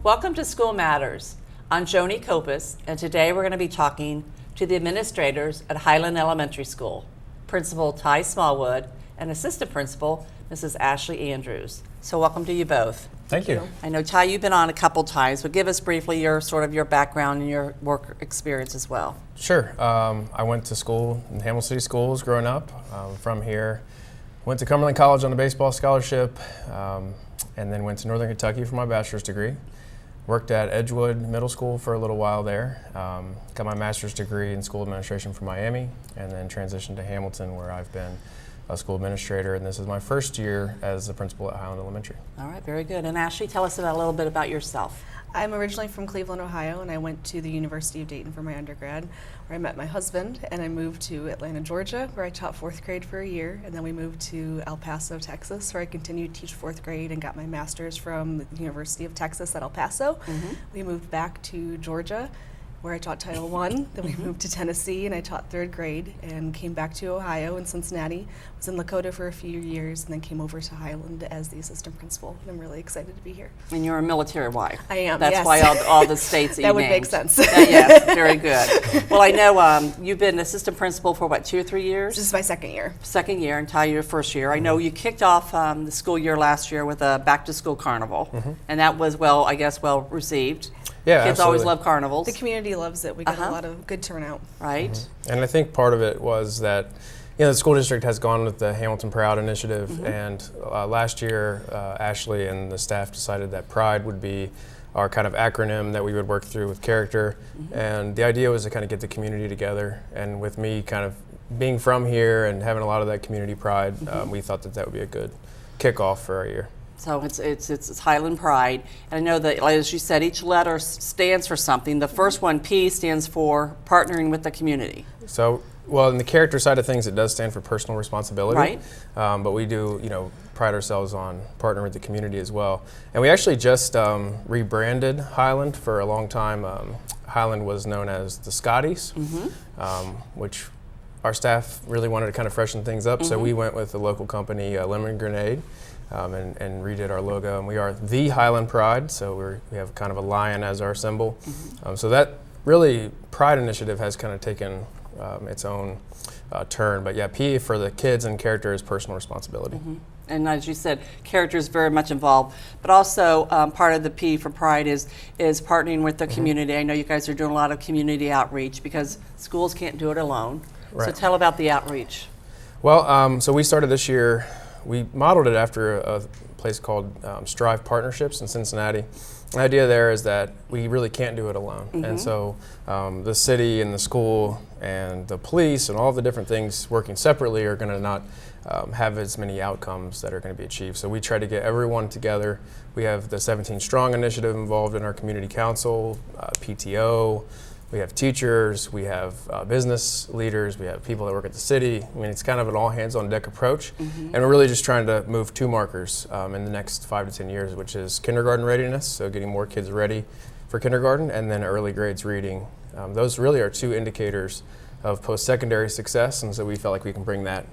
Welcome to School Matters. I'm Joni Kopis, and today we're going to be talking to the administrators at Highland Elementary School, Principal Ty Smallwood and Assistant Principal Mrs. Ashley Andrews. So welcome to you both. Thank you. I know, Ty, you've been on a couple times, but give us briefly your background and your work experience as well. Sure. I went to school in Hamilton City Schools growing up. From here, went to Cumberland College on a baseball scholarship, and then went to Northern Kentucky for my bachelor's degree. Worked at Edgewood Middle School for a little while there. Got my master's degree in school administration from Miami, and then transitioned to Hamilton, where I've been a school administrator, and this is my first year as the principal at Highland Elementary. All right, very good. And Ashley, tell us a little bit about yourself. I'm originally from Cleveland, Ohio, and I went to the University of Dayton for my undergrad, where I met my husband, and I moved to Atlanta, Georgia, where I taught fourth grade for a year, and then we moved to El Paso, Texas, where I continued to teach fourth grade and got my master's from the University of Texas at El Paso. We moved back to Georgia, where I taught Title I. Then we moved to Tennessee, and I taught third grade, and came back to Ohio in Cincinnati. Was in Lakota for a few years, and then came over to Highland as the assistant principal. And I'm really excited to be here. And you're a military wife. I am, That's yes. why all the states that That you would named. make sense. Yes, very good. Well, I know you've been assistant principal for what, 2 or 3 years? This is my second year. Second year, and Ty, your first year. I know you kicked off the school year last year with a back-to-school carnival, and that was, well received. Yeah, Kids always absolutely. love carnivals. The community loves it. We got a lot of good turnout. Right? And I think part of it was that, the school district has gone with the Hamilton Proud initiative, and last year, Ashley and the staff decided that Pride would be our kind of acronym that we would work through with character, and the idea was to kind of get the community together, and with me kind of being from here and having a lot of that community pride, we thought that would be a good kickoff for our year. So it's Highland Pride, and I know that, as you said, each letter stands for something. The first one, P, stands for partnering with the community. So, well, in the character side of things, it does stand for personal responsibility. Right. But we do, pride ourselves on partnering with the community as well. And we actually just rebranded Highland. For a long time, Highland was known as the Scotties, which our staff really wanted to kind of freshen things up. So we went with the local company, Lemon Grenade, and redid our logo. And we are the Highland Pride, so we have kind of a lion as our symbol. So that really, Pride initiative has kind of taken its own turn. But yeah, P for the kids and character is personal responsibility. And as you said, character is very much involved, but also part of the P for Pride is partnering with the community. I know you guys are doing a lot of community outreach because schools can't do it alone. Right. So tell about the outreach. Well, so we started this year. We modeled it after a place called Strive Partnerships in Cincinnati. The idea there is that we really can't do it alone. And so the city and the school and the police and all the different things working separately are going to not have as many outcomes that are going to be achieved. So we try to get everyone together. We have the 17 Strong initiative involved in our community council, PTO. We have teachers, we have business leaders, we have people that work at the city. I mean, it's kind of an all-hands-on-deck approach. And we're really just trying to move 2 markers in the next 5 to 10 years, which is kindergarten readiness, so getting more kids ready for kindergarten, and then early grades reading. Those really are 2 indicators of post-secondary success, and so we felt like we can bring that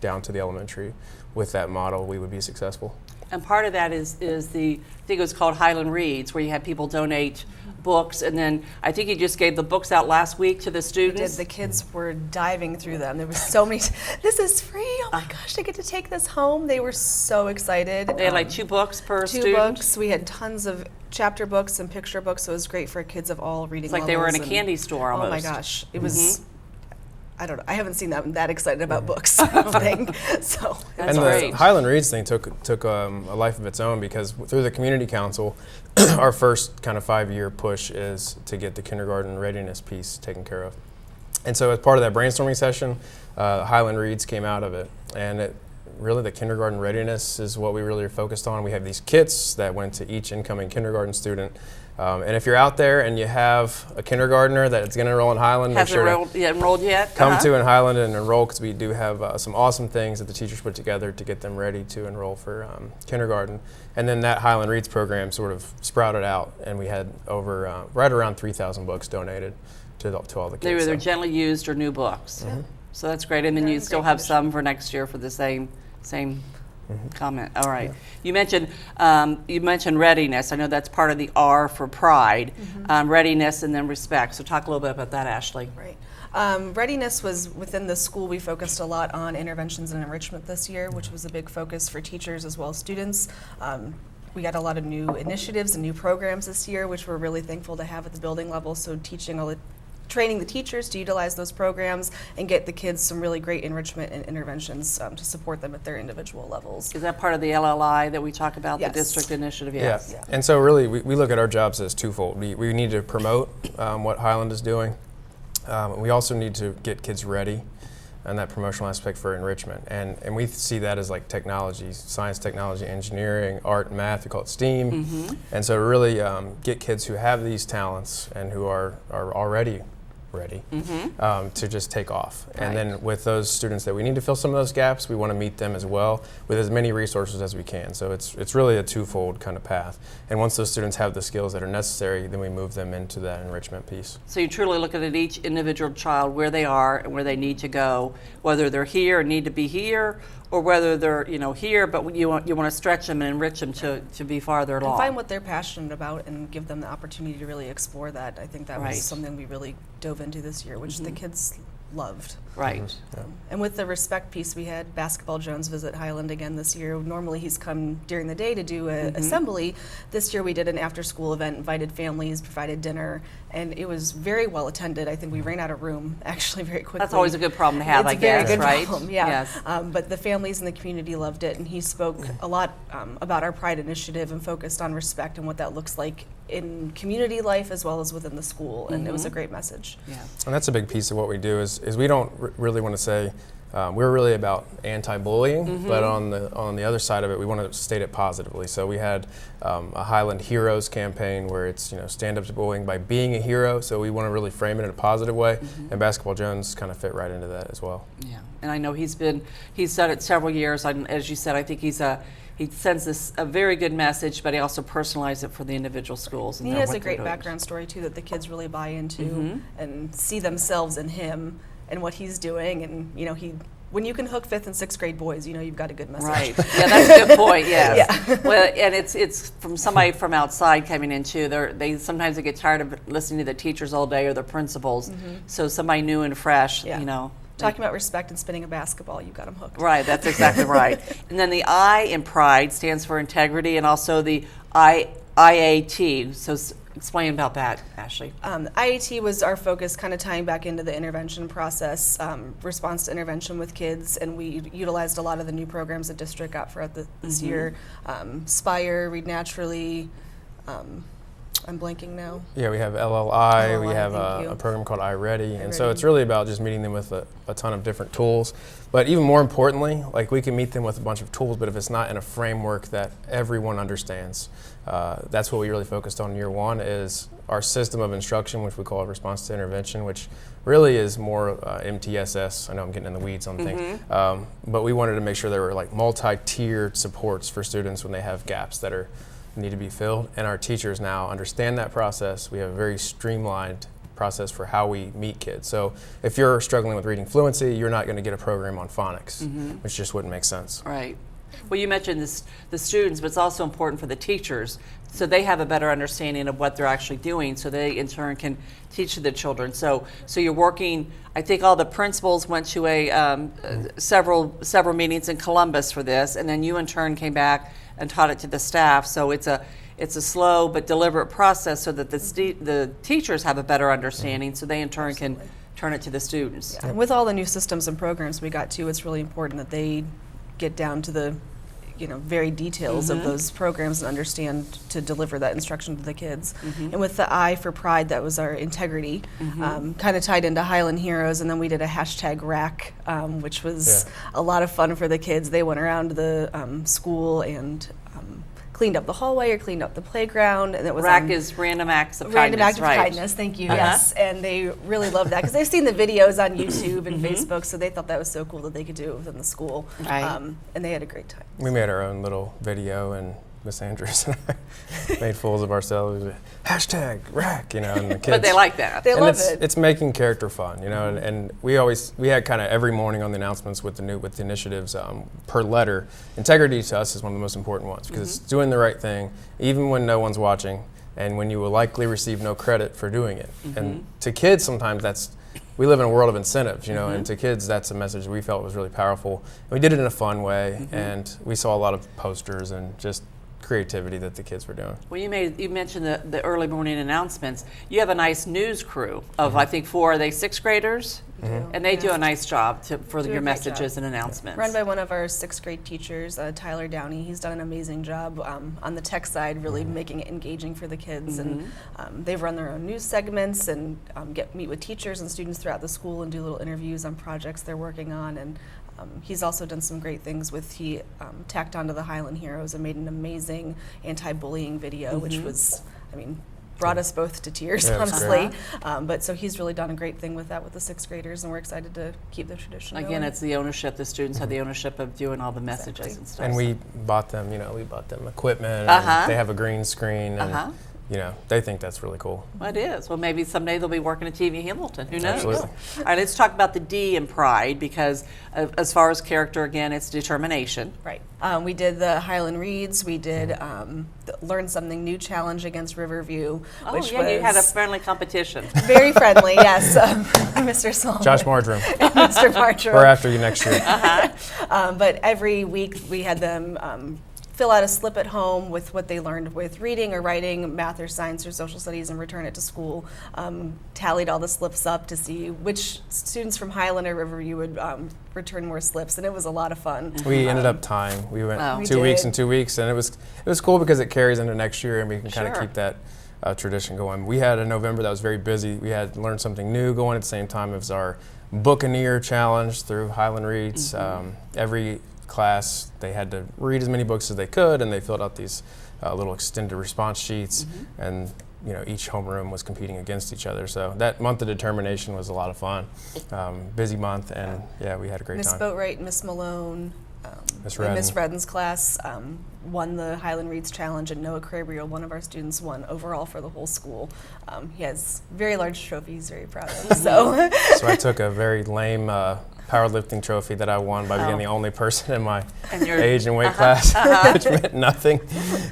down to the elementary. With that model, we would be successful. And part of that is I think it was called Highland Reads, where you had people donate books, and then I think you just gave the books out last week to the students. The kids were diving through them. There was so many. This is free. Oh my gosh, I get to take this home. They were so excited. They had like 2 books per 2 student. books. We had tons of chapter books and picture books, so it was great for kids of all reading It's like they were in a levels candy store almost. Oh my gosh, it was. I don't know. I haven't seen them that excited about books. I don't think so. That's and great. The Highland Reads thing took a life of its own, because through the community council, our first kind of 5-year push is to get the kindergarten readiness piece taken care of. And so as part of that brainstorming session, Highland Reads came out of it, and really the kindergarten readiness is what we really are focused on. We have these kits that went to each incoming kindergarten student. And if you're out there and you have a kindergartner that's going to enroll in Highland, make Hasn't sure enrolled yet? come to in Highland and enroll, because we do have some awesome things that the teachers put together to get them ready to enroll for kindergarten. And then that Highland Reads program sort of sprouted out, and we had over right around 3,000 books donated to all the kids. They were either so. gently used or new books. So that's great. And then you still have some for next year for the same comment. All right. You mentioned readiness. I know that's part of the R for pride, readiness and then respect. So talk a little bit about that, Ashley. Right. Readiness was within the school. We focused a lot on interventions and enrichment this year, which was a big focus for teachers as well as students. We got a lot of new initiatives and new programs this year, which we're really thankful to have at the building level. So training the teachers to utilize those programs and get the kids some really great enrichment and interventions to support them at their individual levels. Is that part of the LLI that we talk about, Yes. the district initiative? Yes. Yeah. And so really we look at our jobs as twofold. We need to promote what Highland is doing. We also need to get kids ready and that promotional aspect for enrichment. And we see that as like technology, science, technology, engineering, art, and math. We call it STEAM. And so really get kids who have these talents and who are already ready to just take off. Right. And then with those students that we need to fill some of those gaps, we want to meet them as well with as many resources as we can. So it's really a twofold kind of path. And once those students have the skills that are necessary, then we move them into that enrichment piece. So you truly look at each individual child, where they are and where they need to go, whether they're here and need to be here, or whether they're here, but you want to stretch them and enrich them to be farther along. And find what they're passionate about and give them the opportunity to really explore that. I think that Right. was something we really dove into this year, which the kids loved. Right. And with the respect piece, we had Basketball Jones visit Highland again this year. Normally he's come during the day to do an assembly. This year we did an after-school event, invited families, provided dinner, and it was very well attended. I think we ran out of room actually very quickly. That's always a good problem to have, It's I a very guess, good right? problem, yeah. Yes. But the families in the community loved it, and he spoke a lot about our Pride Initiative and focused on respect and what that looks like in community life as well as within the school, and it was a great message. Yeah. And that's a big piece of what we do is we don't really want to say we're really about anti-bullying, but on the other side of it, we want to state it positively. So we had a Highland Heroes campaign where it's stand up to bullying by being a hero. So we want to really frame it in a positive way, and Basketball Jones kind of fit right into that as well. Yeah. And I know he's done it several years. As you said, I think he sends this a very good message, but he also personalized it for the individual schools. And He what has a they're great doing. background story too that the kids really buy into and see themselves in him and what he's doing. And when you can hook 5th and 6th grade boys, you've got a good message. Right. Yeah, that's a good point. Yes. Well, and it's from somebody from outside coming in too. They sometimes get tired of listening to the teachers all day or the principals. So somebody new and fresh, Yeah. Talking about respect and spinning a basketball, you got them hooked. Right, that's exactly right. And then the I in pride stands for integrity, and also the IAT. So explain about that, Ashley. IAT was our focus, kind of tying back into the intervention process, response to intervention with kids, and we utilized a lot of the new programs the district got throughout this year. Spire, Read Naturally, I'm blanking now. Yeah, we have LLI, we LLI, have thank you. a program called iReady, and so iReady. it's really about just meeting them with a ton of different tools. But even more importantly, like we can meet them with a bunch of tools, but if it's not in a framework that everyone understands, that's what we really focused on in year one is our system of instruction, which we call response to intervention, which really is more MTSS. I know I'm getting in the weeds on things, but we wanted to make sure there were like multi-tiered supports for students when they have gaps that need to be filled, and our teachers now understand that process. We have a very streamlined process for how we meet kids. So if you're struggling with reading fluency, you're not going to get a program on phonics, which just wouldn't make sense. Right. Well, you mentioned the students, but it's also important for the teachers, so they have a better understanding of what they're actually doing, so they in turn can teach the children. So you're working. I think all the principals went to several meetings in Columbus for this, and then you in turn came back and taught it to the staff. So it's a slow but deliberate process, so that the teachers have a better understanding, so they in turn can turn it to the students. Yeah. And with all the new systems and programs we got too, it's really important that they get down to the very details of those programs and understand to deliver that instruction to the kids. And with the I for pride, that was our integrity, kind of tied into Highland Heroes, and then we did a hashtag rack, which was a lot of fun for the kids. They went around the school and cleaned up the hallway or cleaned up the playground, and it was RAC is Random Acts of Random Kindness, Act of right? Kindness, thank you, yes. And they really loved that because they've seen the videos on YouTube and Facebook, so they thought that was so cool that they could do it within the school. Right. And they had a great time. We made our own little video, and Miss Andrews and I made fools of ourselves. Hashtag rack, you know, and the kids. But they like that. They and love it's, it. It's making character fun, you know, and we had kind of every morning on the announcements with the initiatives per letter. Integrity to us is one of the most important ones because it's doing the right thing, even when no one's watching, and when you will likely receive no credit for doing it. And to kids, sometimes we live in a world of incentives, you know, and to kids, that's a message we felt was really powerful. And we did it in a fun way, and we saw a lot of posters and just creativity that the kids were doing. Well, you mentioned the early morning announcements. You have a nice news crew of I think 4, are they 6th graders? And they do a nice job for Do a your great messages job. and announcements. Run by one of our 6th grade teachers, Tyler Downey. He's done an amazing job on the tech side, really making it engaging for the kids. And they've run their own news segments and meet with teachers and students throughout the school and do little interviews on projects they're working on. And he's also done some great things he tacked onto the Highland Heroes and made an amazing anti-bullying video, which was, brought us both to tears, Yeah, it was honestly. But so he's really done a great thing with that with the 6th graders, and we're excited to keep the tradition Again, going. it's the ownership. The students have the ownership of doing all the messages Exactly. and stuff. And we bought them equipment, Uh-huh. and they have a green screen, and you know, they think that's really cool. Well, it is. Well, maybe someday they'll be working at TV Hamilton. Who knows? Absolutely. All right, let's talk about the D in Pride, because as far as character, again, it's determination. Right. We did the Highland Reads. We did the Learn Something New challenge against Riverview, Oh, which yeah, was you had a friendly competition. very friendly. Yes, Mr. Solomon, Josh Marjoram, and Mr. Marjoram. we're after you next year. But every week we had them fill out a slip at home with what they learned with reading or writing, math or science or social studies, and return it to school. Tallied all the slips up to see which students from Highland or Riverview would return more slips, and it was a lot of fun. We ended up tying. We went Oh. 2 We weeks did. and 2 weeks, and it was cool because it carries into next year, and we can kind of Sure. keep that tradition going. We had a November that was very busy. We had Learn Something New going at the same time. It was our Buccaneer Challenge through Highland Reads. Every class, they had to read as many books as they could, and they filled out these little extended response sheets, and you know, each homeroom was competing against each other. So that month of determination was a lot of fun. Busy month, and yeah, we had a great Miss time. Boatwright, Miss Malone, Miss and Miss Redden. Redden's class won the Highland Reads Challenge, and Noah Crabriel, one of our students, won overall for the whole school. He has very large trophies, very proud of. So So I took a very lame powerlifting trophy that I won by being the only person in my And your- age and weight class, which meant nothing.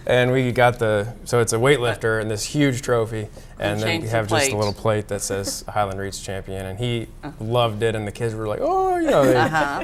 And we got so it's a weightlifter and this huge trophy, and then changed we the have just a plate. little plate that says Highland Reads Champion, and he loved it, and the kids were like, oh, you know,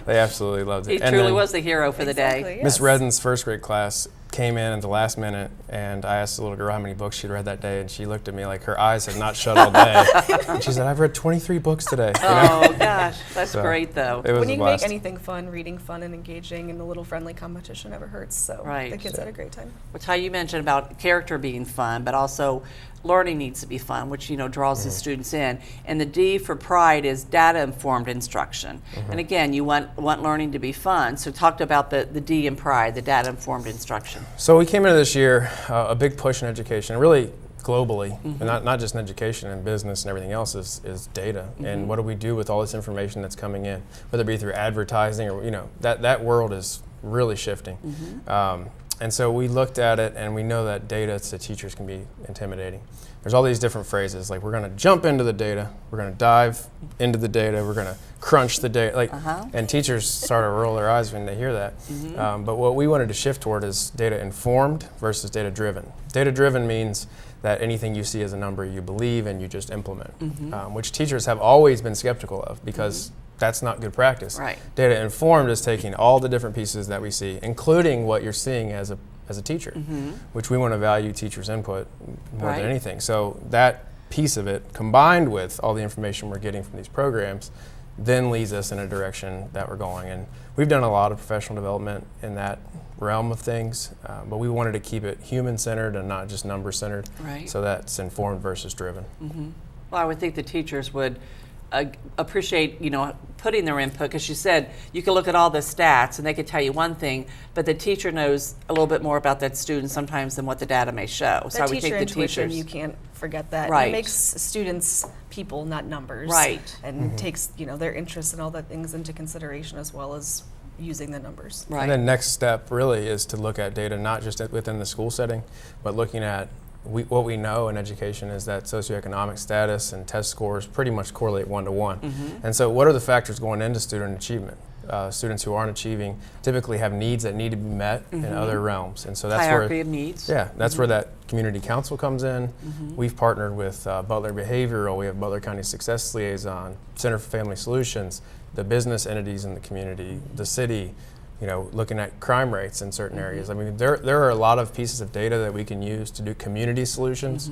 they absolutely loved it. He And truly then was the hero for the day. Exactly, Miss yes. Redden's first grade class came in at the last minute, and I asked the little girl how many books she'd read that day, and she looked at me like her eyes had not shut all day. And she said, I've read 23 books today. You know? Oh, gosh. That's So, great, though. It was When a you blast. make anything fun, reading fun and engaging, and a little friendly competition never hurts. So Right. the kids had a great time. Which how you mentioned about character being fun, but also learning needs to be fun, which, you know, draws the students in. And the D for Pride is data-informed instruction. And again, you want learning to be fun. So talk about the D in Pride, the data-informed instruction. So we came into this year a big push in education, really globally, and not just in education and business and everything else is data. And what do we do with all this information that's coming in, whether it be through advertising or, you know, that world is really shifting. And so we looked at it, and we know that data to teachers can be intimidating. There's all these different phrases, like we're going to jump into the data, we're going to dive into the data, we're going to crunch the data, and teachers start to roll their eyes when they hear that. But what we wanted to shift toward is data informed versus data driven. Data driven means that anything you see as a number you believe and you just implement, which teachers have always been skeptical of because that's not good practice. Right. Data informed is taking all the different pieces that we see, including what you're seeing as a teacher, which we want to value teachers' input more Right. than anything. So that piece of it, combined with all the information we're getting from these programs, then leads us in a direction that we're going. And we've done a lot of professional development in that realm of things, but we wanted to keep it human-centered and not just number-centered. Right. So that's informed versus driven. Well, I would think the teachers would appreciate, you know, putting their input, because you said you can look at all the stats and they could tell you one thing, but the teacher knows a little bit more about that student sometimes than what the data may show. So I That would teacher think the intuition, teachers. you can't forget that. Right. It makes students people, not numbers. Right. And takes, you know, their interests and all that things into consideration, as well as, using the numbers. Right. And then next step really is to look at data not just within the school setting, but looking at what we know in education is that socioeconomic status and test scores pretty much correlate one-to-one. And so what are the factors going into student achievement? Students who aren't achieving typically have needs that need to be met in other realms. And so that's Hierarchy where, of needs. yeah, that's where that community council comes in. We've partnered with Butler Behavioral, we have Butler County Success Liaison, Center for Family Solutions, the business entities in the community, the city, looking at crime rates in certain areas. I mean, there are a lot of pieces of data that we can use to do community solutions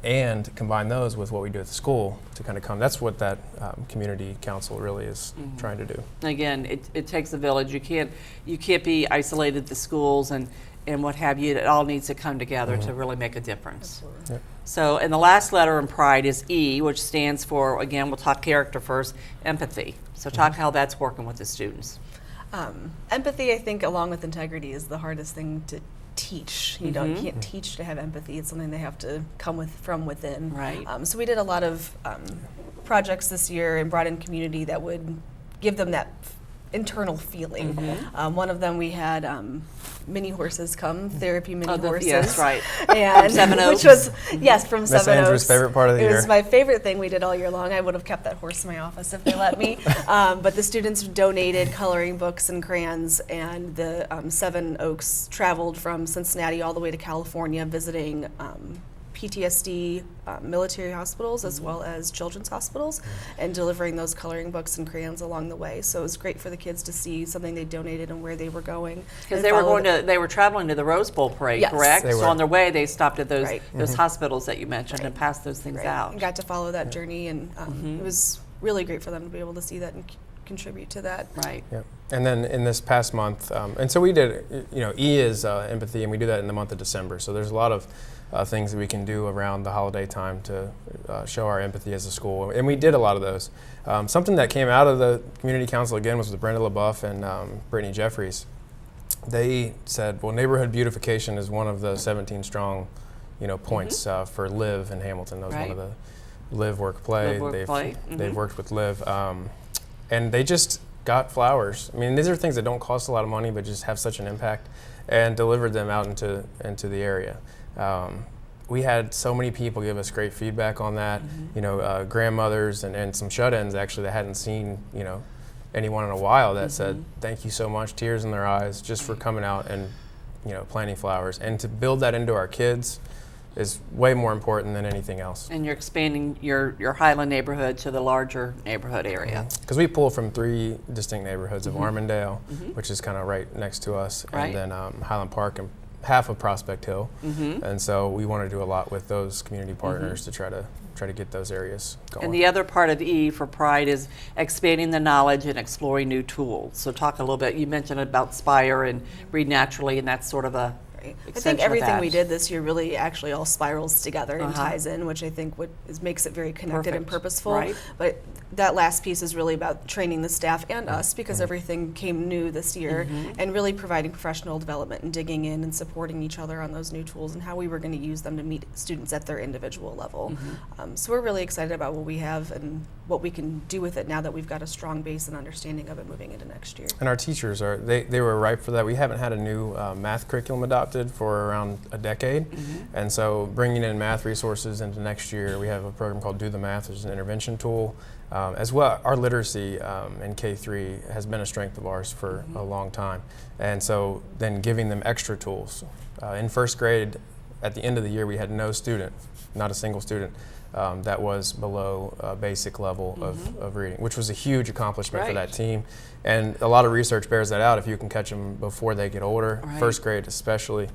and combine those with what we do at the school to kind of come. That's what that community council really is trying to do. Again, it takes a village. You can't be isolated at the schools and what have you. It all needs to come together to really make a difference. Absolutely. Yep. So, and the last letter in PRIDE is E, which stands for, again, we'll talk character first, empathy. So talk how that's working with the students. Empathy, I think, along with integrity, is the hardest thing to teach. You can't teach to have empathy. It's something they have to come from within. Right. So we did a lot of projects this year and brought in community that would give them that internal feeling. One of them we had mini horses come, therapy mini horses. Yes, right. And Seven Oaks. which was from Miss Seven Andrew's Oaks. favorite part of the It year. was my favorite thing we did all year long. I would have kept that horse in my office if they let me. But the students donated coloring books and crayons, and the Seven Oaks traveled from Cincinnati all the way to California visiting PTSD military hospitals as well as children's hospitals, and delivering those coloring books and crayons along the way. So it was great for the kids to see something they donated and where they were going. Because they were traveling to the Rose Bowl parade, Yes. correct? They So were. on their way, they stopped at those Right. those hospitals that you mentioned and passed those things Right. out. And got to follow that journey, and it was really great for them to be able to see that and contribute to that. Right. Yep. And then in this past month, and so we did, E is empathy, and we do that in the month of December. So there's a lot of things that we can do around the holiday time to show our empathy as a school. And we did a lot of those. Something that came out of the community council again was with Brenda LaBeouf and Brittany Jeffries. They said, well, neighborhood beautification is one of the 17 strong, points for LIVE in Hamilton. That was one of the LIVE Work Play. Live, Work, Play. They've worked with LIVE. And they just got flowers. I mean, these are things that don't cost a lot of money, but just have such an impact, and delivered them out into the area. We had so many people give us great feedback on that. Grandmothers and some shut-ins actually that hadn't seen anyone in a while that said thank you so much, tears in their eyes, just for coming out and planting flowers. And to build that into our kids is way more important than anything else. And you're expanding your Highland neighborhood to the larger neighborhood area. Because we pull from 3 distinct neighborhoods of Armandale, which is kind of right next to us, Right. and then Highland Park and half of Prospect Hill. And so we want to do a lot with those community partners to try to get those areas going. And the other part of E for PRIDE is expanding the knowledge and exploring new tools. So talk a little bit, you mentioned about Spire and Read Naturally, and that's sort of a Right. I extension think of everything that. we did this year really actually all spirals together and ties in, which I think makes it very connected and Perfect. purposeful. Right. But that last piece is really about training the staff and us, because everything came new this year, and really providing professional development and digging in and supporting each other on those new tools and how we were going to use them to meet students at their individual level. So we're really excited about what we have and what we can do with it now that we've got a strong base and understanding of it moving into next year. And our teachers they were ripe for that. We haven't had a new math curriculum adopted for around a decade, and so bringing in math resources into next year, we have a program called Do the Math, which is an intervention tool. As well, our literacy in K-3 has been a strength of ours for a long time, and so then giving them extra tools. In first grade, at the end of the year, we had no student, not a single student, that was below basic level of reading, which was a huge accomplishment for Right. that team. And a lot of research bears that out. If you can catch them before they get older, Right. first grade especially,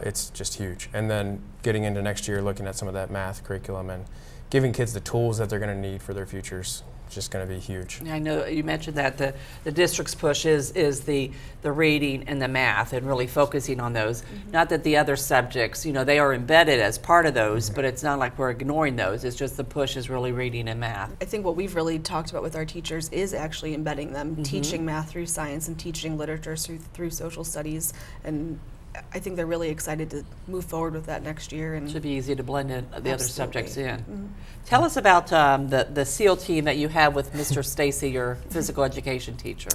it's just huge. And then getting into next year, looking at some of that math curriculum and giving kids the tools that they're going to need for their futures, just going to be huge. I know you mentioned that the district's push is the reading and the math and really focusing on those. Not that the other subjects, they are embedded as part of those, but it's not like we're ignoring those. It's just the push is really reading and math. I think what we've really talked about with our teachers is actually embedding them, teaching math through science and teaching literature through social studies, and I think they're really excited to move forward with that next year. And Should be easy to blend in the other Absolutely. subjects in. Tell us about the SEAL team that you have with Mr. Stacy, your physical education teacher.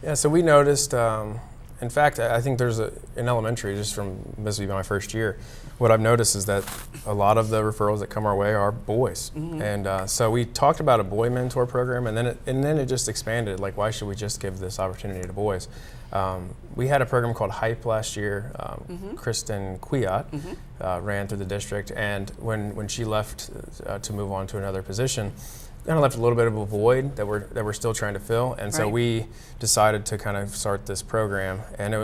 Yeah, so we noticed, in fact, I think there's in elementary, just from this will be my first year, what I've noticed is that a lot of the referrals that come our way are boys. And so we talked about a boy mentor program, and then it just expanded. Like, why should we just give this opportunity to boys? We had a program called Hype last year. Kristen Kwiat ran through the district, and when she left to move on to another position, kind of left a little bit of a void that we're still trying to fill. And so we decided to kind of start this program, and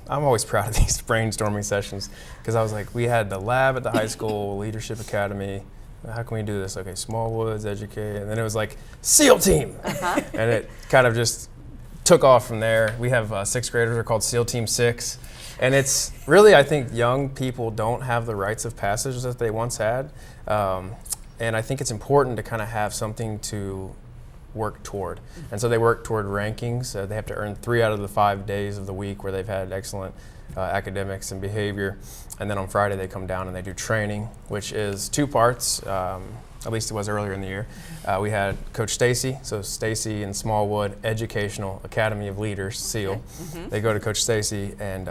I'm always proud of these brainstorming sessions, because I was like, we had the lab at the high school, Leadership Academy. How can we do this? Okay, Small Woods, Educate, and then it was like SEAL Team, and it kind of just took off from there. We have sixth graders, they're called SEAL Team 6, and it's really, I think young people don't have the rites of passage that they once had, and I think it's important to kind of have something to work toward. And so they work toward rankings. They have to earn 3 out of the 5 days of the week where they've had excellent academics and behavior. And then on Friday they come down and they do training, which is 2 parts, at least it was earlier in the year. We had Coach Stacy, so Stacy in Smallwood, Educational Academy of Leaders, SEAL. They go to Coach Stacy, and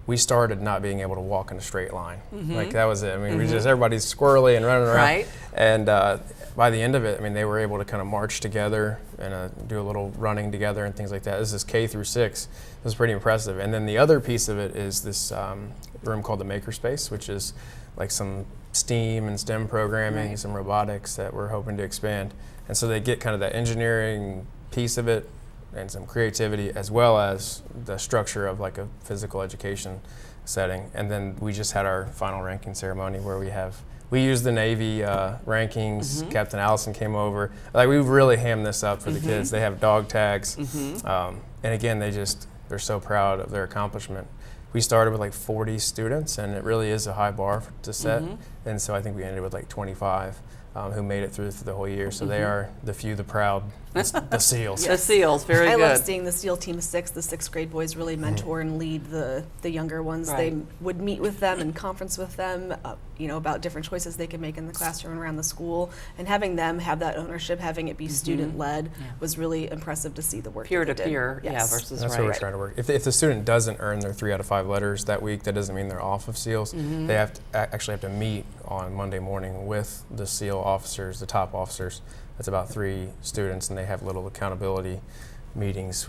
we started not being able to walk in a straight line. Like, that was it. I mean, we just, everybody's squirrely and running around. Right. And by the end of it, I mean, they were able to kind of march together and do a little running together and things like that. This is K through 6. It was pretty impressive. And then the other piece of it is this room called the Makerspace, which is like some STEAM and STEM programming, some robotics that we're hoping to expand. And so they get kind of that engineering piece of it and some creativity, as well as the structure of like a physical education setting. And then we just had our final ranking ceremony where we used the Navy rankings. Captain Allison came over. Like, we've really hammed this up for the kids. They have dog tags. And again, they're so proud of their accomplishment. We started with like 40 students, and it really is a high bar to set. And so I think we ended with like 25 who made it through the whole year. So they are the few, the proud, the SEALs. The SEALs, very good. I love seeing the SEAL Team 6, the 6th grade boys really mentor and lead the younger ones. They would meet with them and conference with them, about different choices they could make in the classroom and around the school. And having them have that ownership, having it be student-led, was really impressive to see the work Peer that to they did. peer, Yes. versus That's what we're trying to work. If the student doesn't earn their 3 out of 5 letters that week, that doesn't mean they're off of SEALs. They actually have to meet on Monday morning with the SEAL officers, the top officers. That's about 3 students, and they have little accountability meetings,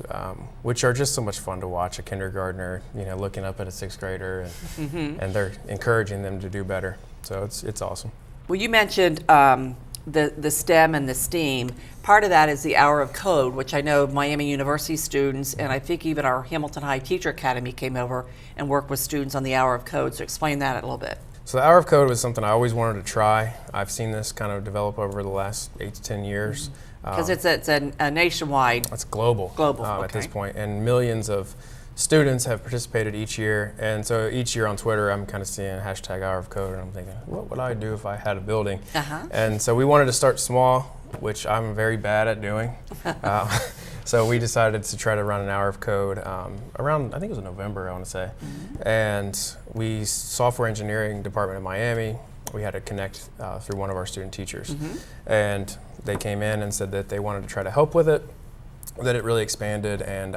which are just so much fun to watch. A kindergartner, looking up at a 6th grader, and they're encouraging them to do better. So it's awesome. Well, you mentioned the STEM and the STEAM. Part of that is the Hour of Code, which I know Miami University students, and I think even our Hamilton High Teacher Academy came over and worked with students on the Hour of Code. So explain that a little bit. So the Hour of Code was something I always wanted to try. I've seen this kind of develop over the last 8 to 10 years. Because it's a nationwide. It's global. At this point, and millions of students have participated each year. And so each year on Twitter, I'm kind of seeing hashtag Hour of Code, and I'm thinking, what would I do if I had a building? And so we wanted to start small, which I'm very bad at doing. So we decided to try to run an Hour of Code around, I think it was in November, I want to say. And we, software engineering department in Miami, we had to connect through one of our student teachers. And they came in and said that they wanted to try to help with it, that it really expanded. And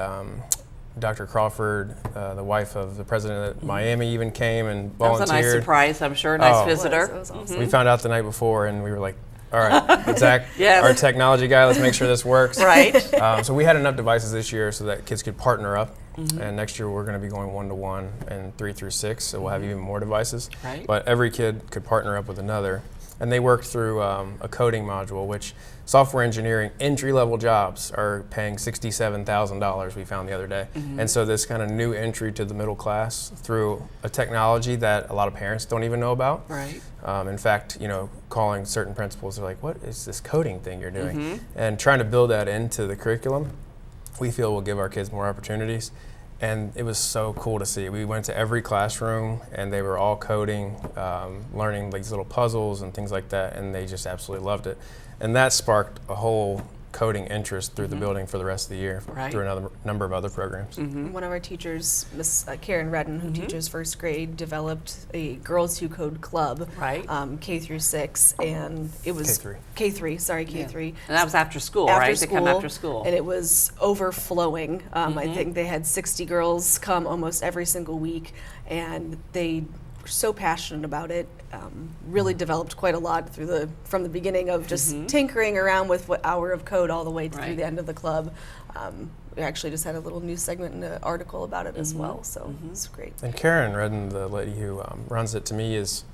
Dr. Crawford, the wife of the president of Miami, even came and volunteered. That was a nice surprise, I'm sure, nice visitor. It was awesome. We found out the night before, and we were like, all right, Zach, our technology guy, let's make sure this works. So we had enough devices this year so that kids could partner up. And next year we're going to be going 1-to-1 and 3 through 6, so we'll have even more devices. But every kid could partner up with another. And they worked through a coding module, which software engineering entry-level jobs are paying $67,000, we found the other day. And so this kind of new entry to the middle class through a technology that a lot of parents don't even know about. In fact, calling certain principals, they're like, what is this coding thing you're doing? And trying to build that into the curriculum, we feel will give our kids more opportunities. And it was so cool to see. We went to every classroom, and they were all coding, learning these little puzzles and things like that, and they just absolutely loved it. And that sparked a whole coding interest through the building for the rest of the year through another number of other programs. One of our teachers, Miss Karen Redden, who teaches first grade, developed a Girls Who Code Club, K through 6, and it was K3. K3. And that was after school, right? They come after school. And it was overflowing. I think they had 60 girls come almost every single week, and they were so passionate about it. Really developed quite a lot from the beginning of just tinkering around with what hour of code all the way through the end of the club. We actually just had a little news segment and an article about it as well, so it's great. And Karen Redden, the lady who runs it, to me it's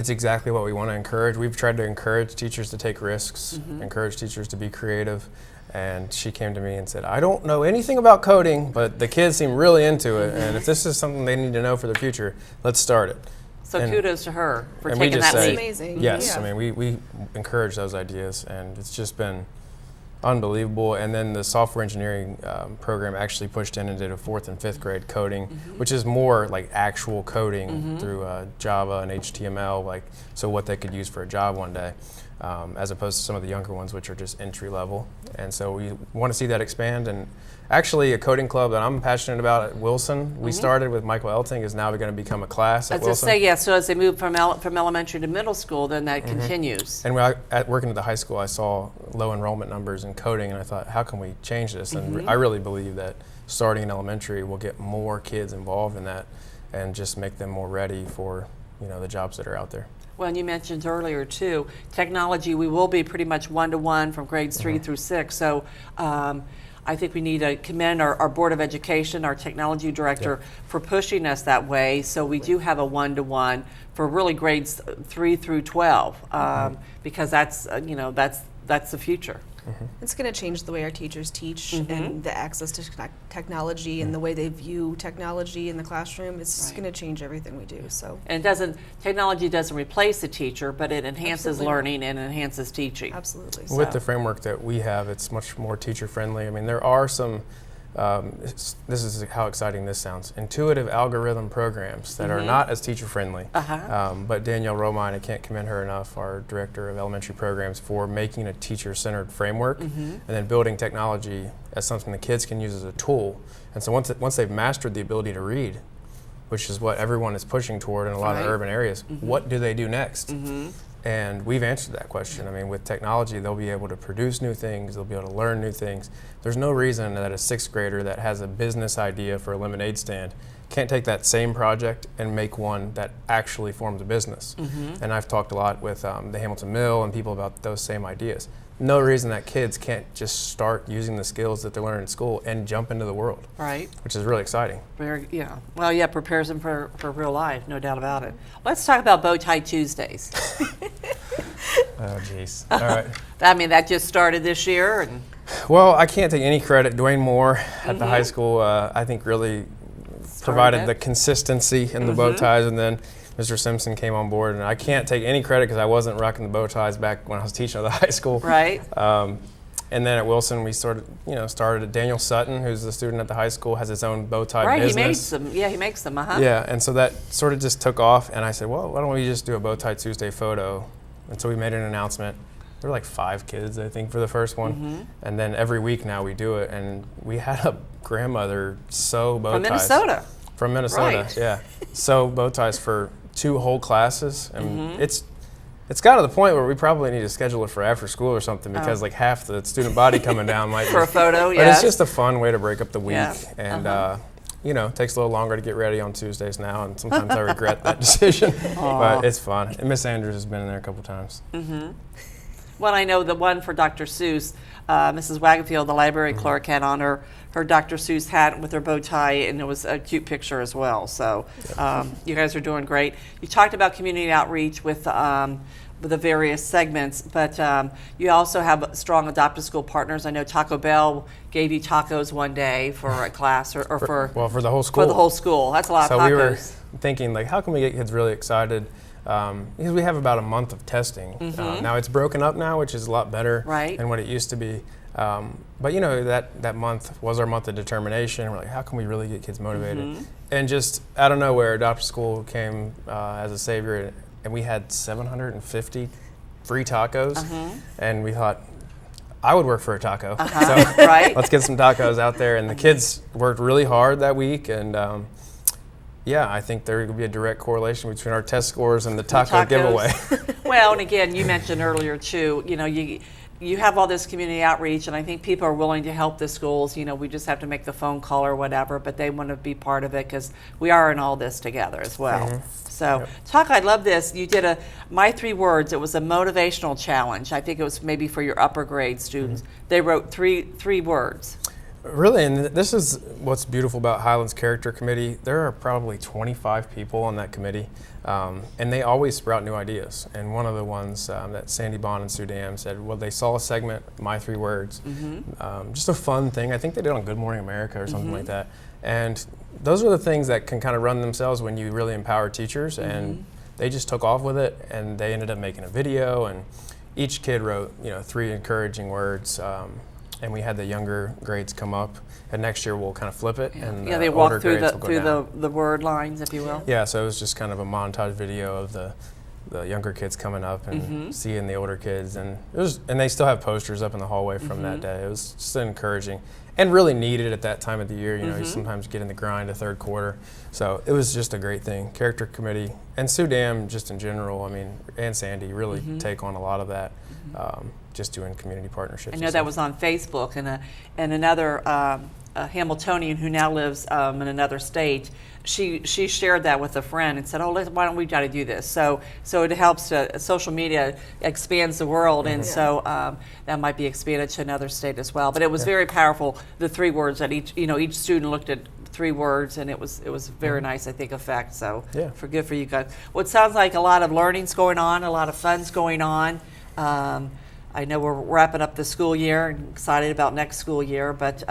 exactly what we want to encourage. We've tried to encourage teachers to take risks, encourage teachers to be creative. And she came to me and said, I don't know anything about coding, but the kids seem really into it. And if this is something they need to know for the future, let's start it. So kudos to her for and taking we just that say, leap. Amazing. Yes, Yeah. I mean, we encourage those ideas, and it's just been unbelievable. And then the software engineering program actually pushed in and did a 4th and 5th grade coding, which is more like actual coding through Java and HTML, so what they could use for a job one day. As opposed to some of the younger ones, which are just entry level. And so we want to see that expand. And actually, a coding club that I'm passionate about at Wilson, we started with Michael Elting, is now going to become a class at Wilson. So as they move from elementary to middle school, then that continues. And working at the high school, I saw low enrollment numbers in coding, and I thought, how can we change this? And I really believe that starting in elementary will get more kids involved in that and just make them more ready for the jobs that are out there. Well, and you mentioned earlier too, technology, we will be pretty much one-to-one from grades 3 through 6. So I think we need to commend our Board of Education, our technology director, for pushing us that way. So we do have a one-to-one for really grades 3 through 12 because that's the future. It's going to change the way our teachers teach and the access to technology and the way they view technology in the classroom. It's going to change everything we do. So, and technology doesn't replace the teacher, but it enhances learning and enhances teaching. Absolutely. With the framework that we have, it's much more teacher friendly. I mean, there are some. This is how exciting this sounds. Intuitive algorithm programs that are not as teacher friendly. But Danielle Romine, I can't commend her enough, our director of elementary programs, for making a teacher-centered framework and then building technology as something the kids can use as a tool. And so once they've mastered the ability to read, which is what everyone is pushing toward in a lot of urban areas, what do they do next? And we've answered that question. I mean, with technology, they'll be able to produce new things, they'll be able to learn new things. There's no reason that a 6th grader that has a business idea for a lemonade stand can't take that same project and make one that actually forms a business. And I've talked a lot with the Hamilton Mill and people about those same ideas. No reason that kids can't just start using the skills that they learn in school and jump into the world. Right. Which is really exciting. Well, prepares them for real life, no doubt about it. Let's talk about Bow Tie Tuesdays. Oh, jeez. All right. I mean, that just started this year. Well, I can't take any credit. Dwayne Moore at the high school, I think, really provided the consistency in the bow ties, and then Mr. Simpson came on board, and I can't take any credit because I wasn't rocking the bow ties back when I was teaching at the high school. Right. And then at Wilson, we started Daniel Sutton, who's the student at the high school, has his own bow tie business. Right, he makes them, Yeah, and so that sort of just took off, and I said, well, why don't we just do a Bow Tie Tuesday photo? And so we made an announcement. There were like 5 kids, I think, for the first one. And then every week now we do it, and we had a grandmother sew bow ties. From Minnesota, right. Yeah. Sew bow ties for 2 whole classes, and it's got to the point where we probably need to schedule it for after school or something because like half the student body coming down might for a photo. But it's just a fun way to break up the week, and it takes a little longer to get ready on Tuesdays now, and sometimes I regret that decision, but it's fun. And Miss Andrews has been in there a couple times. Well, I know the one for Dr. Seuss, Mrs. Wagenfield, the library clerk, had on her Dr. Seuss hat with her bow tie, and it was a cute picture as well. So you guys are doing great. You talked about community outreach with the various segments, but you also have strong adopted school partners. I know Taco Bell gave you tacos one day for a class or for the whole school. For the whole school. That's a lot of tacos. So we were thinking, like, how can we get kids really excited? Because we have about a month of testing. Now it's broken up now, which is a lot better than what it used to be. But that month was our month of determination. We're like, how can we really get kids motivated? And just out of nowhere, Adopt School came as a savior, and we had 750 free tacos. And we thought, I would work for a taco. So Right? let's get some tacos out there. And the kids worked really hard that week. And yeah, I think there could be a direct correlation between our test scores and the taco Tacos. giveaway. Well, and again, you mentioned earlier too, you have all this community outreach, and I think people are willing to help the schools. We just have to make the phone call or whatever, but they want to be part of it because we are in all this together as well. So, Talk, I love this. You did My 3 Words. It was a motivational challenge. I think it was maybe for your upper grade students. They wrote three words. Really, and this is what's beautiful about Highland's Character Committee. There are probably 25 people on that committee, and they always sprout new ideas. And one of the ones that Sandy Bond and Sue Dam said, well, they saw a segment, My 3 Words, just a fun thing. I think they did on Good Morning America or something like that. And those are the things that can kind of run themselves when you really empower teachers. And they just took off with it, and they ended up making a video. And each kid wrote, 3 encouraging words. And we had the younger grades come up, and next year we'll kind of flip it. And they older walk through grades will go down. the word lines, if you will. Yeah, so it was just kind of a montage video of the younger kids coming up and seeing the older kids, and they still have posters up in the hallway from that day. It was just encouraging and really needed at that time of the year. You sometimes get in the grind of third quarter, so it was just a great thing. Character Committee and Sue Dam just in general, and Sandy really take on a lot of that. Just doing community partnerships. I know that was on Facebook, and another Hamiltonian who now lives in another state. She shared that with a friend and said, "Oh, why don't we try to do this?" So it helps. Social media expands the world, and so that might be expanded to another state as well. But it was very powerful. The 3 words that each student looked at 3 words, and it was very nice, I think, effect. So good for you guys. Well, it sounds like a lot of learning's going on, a lot of fun's going on. I know we're wrapping up the school year and excited about next school year, but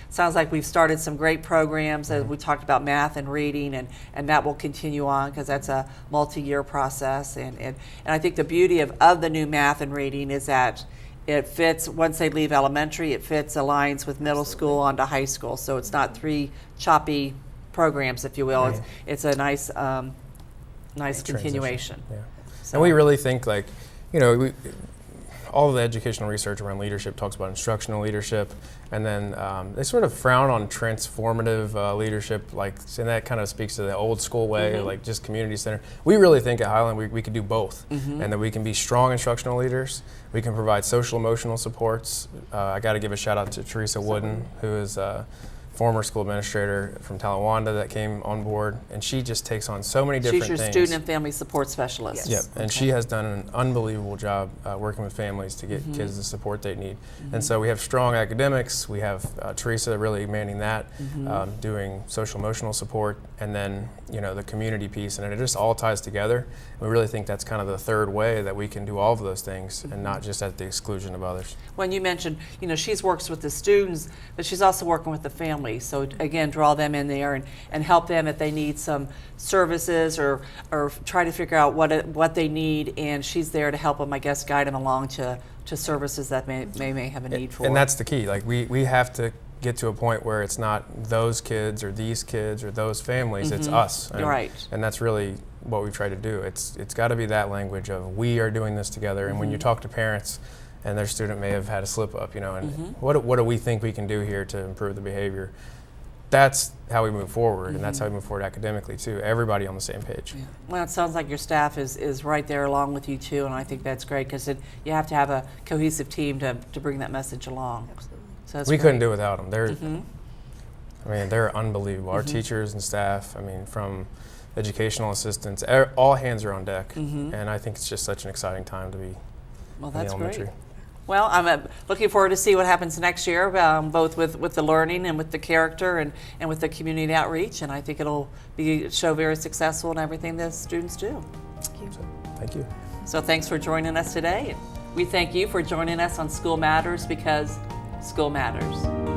sounds like we've started some great programs. As we talked about math and reading, and that will continue on because that's a multi-year process. And I think the beauty of the new math and reading is that it fits, once they leave elementary, it aligns with middle school onto high school. So it's not 3 choppy programs, if you will. It's a nice continuation. Yeah. So. And we really think all of the educational research around leadership talks about instructional leadership, and then they sort of frown on transformative leadership, and that kind of speaks to the old school way, like just community center. We really think at Highland we could do both, and that we can be strong instructional leaders. We can provide social emotional supports. I got to give a shout out to Teresa Wooden, who is former school administrator from Talawanda that came on board, and she just takes on so many different things. She's your student and family support specialist. Yep, and she has done an unbelievable job working with families to get kids the support they need. And so we have strong academics. We have Teresa really manning that, doing social emotional support, and then the community piece, and it just all ties together. We really think that's kind of the third way that we can do all of those things, and not just at the exclusion of others. When you mentioned, she's works with the students, but she's also working with the family. So again, draw them in there and help them if they need some services or try to figure out what they need, and she's there to help them, I guess, guide them along to services that may have a need for. And that's the key. We have to get to a point where it's not those kids or these kids or those families, it's us. And that's really what we try to do. It's got to be that language of we are doing this together. And when you talk to parents and their student may have had a slip up, and what do we think we can do here to improve the behavior? That's how we move forward, and that's how we move forward academically too. Everybody on the same page. Yeah. Well, it sounds like your staff is right there along with you too, and I think that's great because you have to have a cohesive team to bring that message along. Absolutely. So we couldn't do it without them. They're unbelievable. Our teachers and staff, from educational assistants, all hands are on deck, and I think it's just such an exciting time to be in elementary. Great. Well, I'm looking forward to see what happens next year, both with the learning and with the character and with the community outreach, and I think it'll show very successful in everything the students do. Thank you. So thanks for joining us today. We thank you for joining us on School Matters, because school matters.